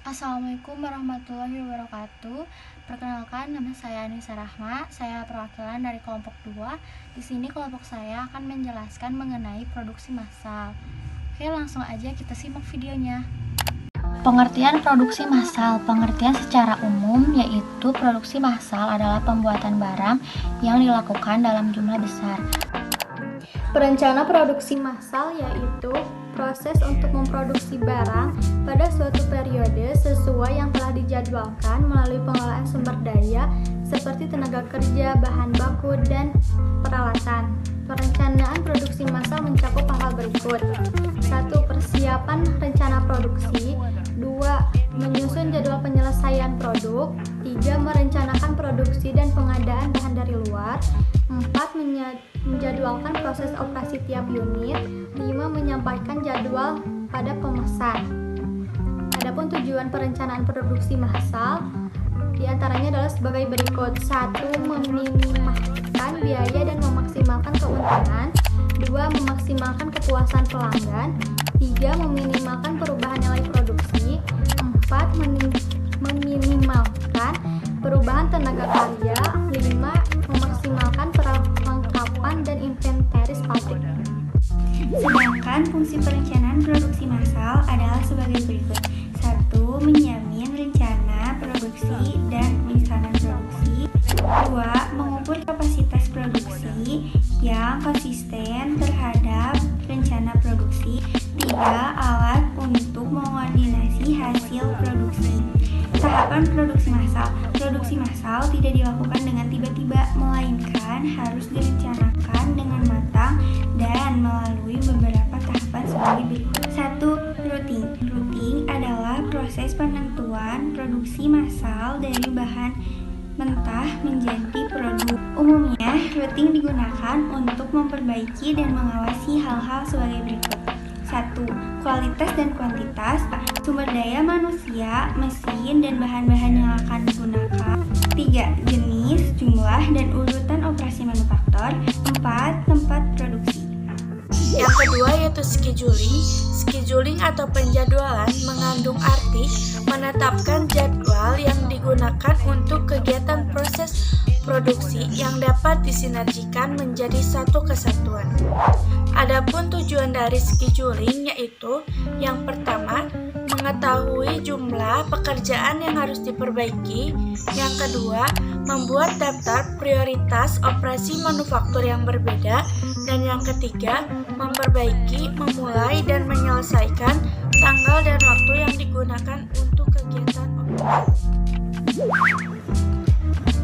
Assalamualaikum warahmatullahi wabarakatuh. Perkenalkan, nama saya Anissa Rahma. Saya perwakilan dari kelompok 2. Di sini kelompok saya akan menjelaskan mengenai produksi massal. Oke, langsung aja kita simak videonya. Pengertian produksi massal. Pengertian secara umum yaitu produksi massal adalah pembuatan barang yang dilakukan dalam jumlah besar. Perencana produksi massal yaitu proses untuk memproduksi barang pada suatu periode sesuai yang telah dijadwalkan melalui pengelolaan sumber daya seperti tenaga kerja, bahan baku, dan peralatan. Perencanaan produksi massal mencakup hal berikut: 1. Persiapan rencana produksi. 2. Menyusun jadwal penyelesaian produk. 3. Merencanakan produksi dan pengadaan bahan dari luar. 4. Menjadwalkan proses operasi tiap unit. 5. Menyampaikan jadwal pada pemesan. Adapun tujuan perencanaan produksi massal diantaranya adalah sebagai berikut: 1. Meminimalkan biaya dan memaksimalkan keuntungan. 2. Memaksimalkan kepuasan pelanggan. 3. Meminimalkan perubahan nilai produksi. 4. Meminimalkan perubahan tenaga kerja. 5. Memaksimalkan perlengkapan dan inventaris pabrik. Sedangkan fungsi perencanaan produksi massal adalah sebagai berikut: 1. Menjamin rencana produksi dan pelaksanaan produksi. 2. Mengukur kapasitas produksi yang konsisten terhadap rencana produksi. 3. Alat untuk mengoordinasi hasil produksi. Tahapan produksi massal. Produksi massal tidak dilakukan dengan tiba-tiba, melainkan harus direncanakan dengan matang dan melalui beberapa tahapan sebagai berikut. 1. Routing. Routing adalah proses penentuan produksi massal dari bahan mentah menjadi produk. Umumnya, routing digunakan untuk memperbaiki dan mengawasi hal-hal sebagai berikut. 1. Kualitas dan kuantitas sumber daya manusia, mesin, dan bahan-bahan yang akan digunakan. 3. Jenis, jumlah, dan urutan operasi manufaktur. 4. Tempat produksi. Yang kedua yaitu scheduling. Scheduling atau penjadwalan mengandung arti menetapkan jadwal yang digunakan untuk kegiatan proses produksi yang dapat disinergikan menjadi satu kesatuan. Adapun tujuan dari scheduling yaitu yang pertama, mengetahui jumlah pekerjaan yang harus diperbaiki. Yang kedua, membuat daftar prioritas operasi manufaktur yang berbeda. Dan yang ketiga, memperbaiki, memulai, dan menyelesaikan tanggal dan waktu yang digunakan untuk kegiatan operasi.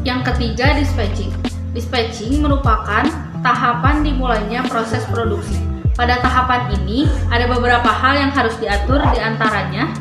Yang ketiga, dispatching. Dispatching merupakan tahapan dimulainya proses produksi. Pada tahapan ini, ada beberapa hal yang harus diatur, diantaranya: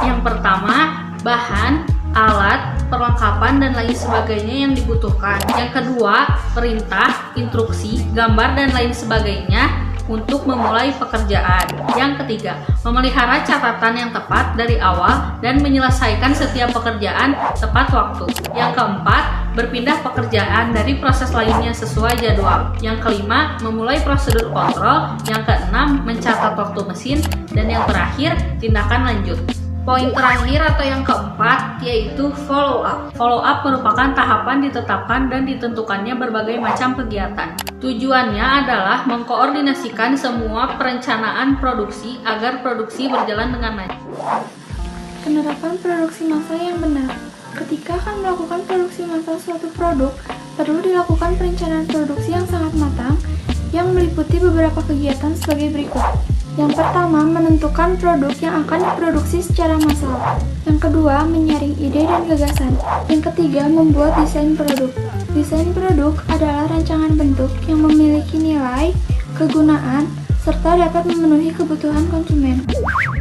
yang pertama, bahan, alat, perlengkapan, dan lain sebagainya yang dibutuhkan. Yang kedua, perintah, instruksi, gambar, dan lain sebagainya untuk memulai pekerjaan. Yang ketiga, memelihara catatan yang tepat dari awal dan menyelesaikan setiap pekerjaan tepat waktu. Yang keempat, berpindah pekerjaan dari proses lainnya sesuai jadwal. Yang kelima, memulai prosedur kontrol. Yang keenam, mencatat waktu mesin. Dan yang terakhir, tindakan lanjut. Poin terakhir atau yang keempat yaitu follow up. Follow up merupakan tahapan ditetapkan dan ditentukannya berbagai macam kegiatan. Tujuannya adalah mengkoordinasikan semua perencanaan produksi agar produksi berjalan dengan lancar. Penerapan produksi massal yang benar. Ketika akan melakukan produksi massal suatu produk, perlu dilakukan perencanaan produksi yang sangat matang yang meliputi beberapa kegiatan sebagai berikut. Yang pertama, menentukan produk yang akan diproduksi secara massal. Yang kedua, menyaring ide dan gagasan. Yang ketiga, membuat desain produk. Desain produk adalah rancangan bentuk yang memiliki nilai, kegunaan, serta dapat memenuhi kebutuhan konsumen.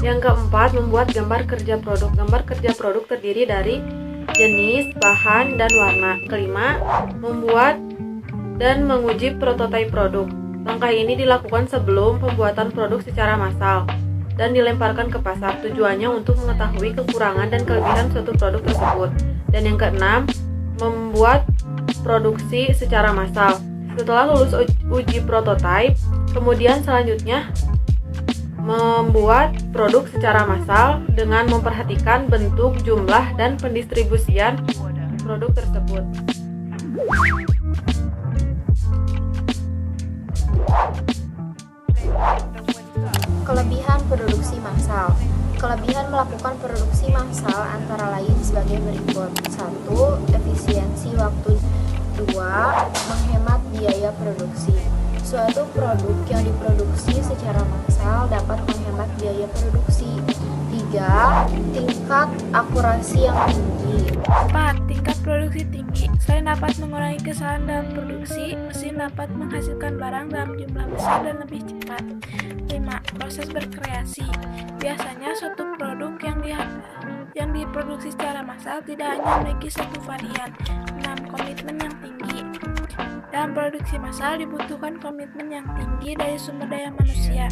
Yang keempat, membuat gambar kerja produk. Gambar kerja produk terdiri dari jenis, bahan, dan warna. Kelima, membuat dan menguji prototipe produk. Langkah ini dilakukan sebelum pembuatan produk secara massal dan dilemparkan ke pasar. Tujuannya untuk mengetahui kekurangan dan kelebihan suatu produk tersebut. Dan yang keenam, membuat produksi secara massal. Setelah lulus uji prototipe, Kemudian selanjutnya membuat produk secara massal dengan memperhatikan bentuk, jumlah, dan pendistribusian produk tersebut. Kelebihan produksi massal. Kelebihan melakukan produksi massal antara lain sebagai berikut. 1. Efisiensi waktu. 2. Menghemat biaya produksi. Suatu produk yang diproduksi secara massal dapat menghemat biaya produksi. 3. Tingkat akurasi yang tinggi. 4. Tingkat produksi tinggi. Selain dapat mengurangi kesalahan dalam produksi, mesin dapat menghasilkan barang dalam jumlah besar dan lebih cepat. 5. Proses berkreasi. Biasanya suatu produk yang diproduksi secara massal tidak hanya memiliki satu varian. 6. Komitmen yang tinggi. Dalam produksi massal dibutuhkan komitmen yang tinggi dari sumber daya manusia,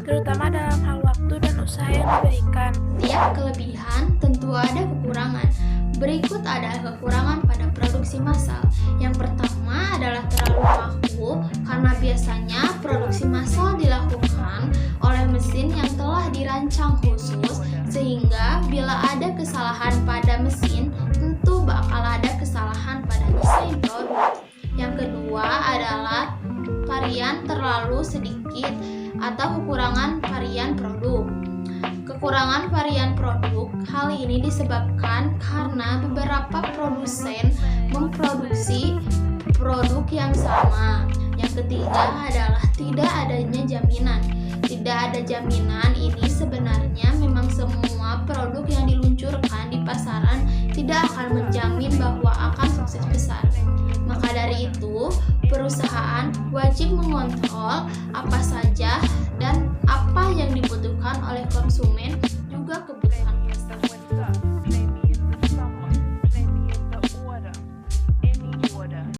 terutama dalam hal waktu dan usaha yang diberikan. Tiap kelebihan tentu ada kekurangan. Berikut adalah kekurangan pada produksi massal. Yang pertama adalah terlalu kaku karena biasanya produksi massal dilakukan oleh mesin yang telah dirancang khusus, sehingga bila ada kesalahan pada mesin, tentu bakal ada kesalahan pada desain produk. Yang kedua adalah varian terlalu sedikit atau kekurangan varian produk. Kekurangan varian produk, hal ini disebabkan karena beberapa produsen memproduksi produk yang sama. Yang ketiga adalah tidak adanya jaminan. Tidak ada jaminan ini sebenarnya memang semua produk yang diluncurkan di pasaran tidak akan menjamin bahwa akan sukses besar. Maka dari itu, perusahaan wajib mengontrol apa saja dan apa yang dibutuhkan oleh konsumen, juga kebutuhan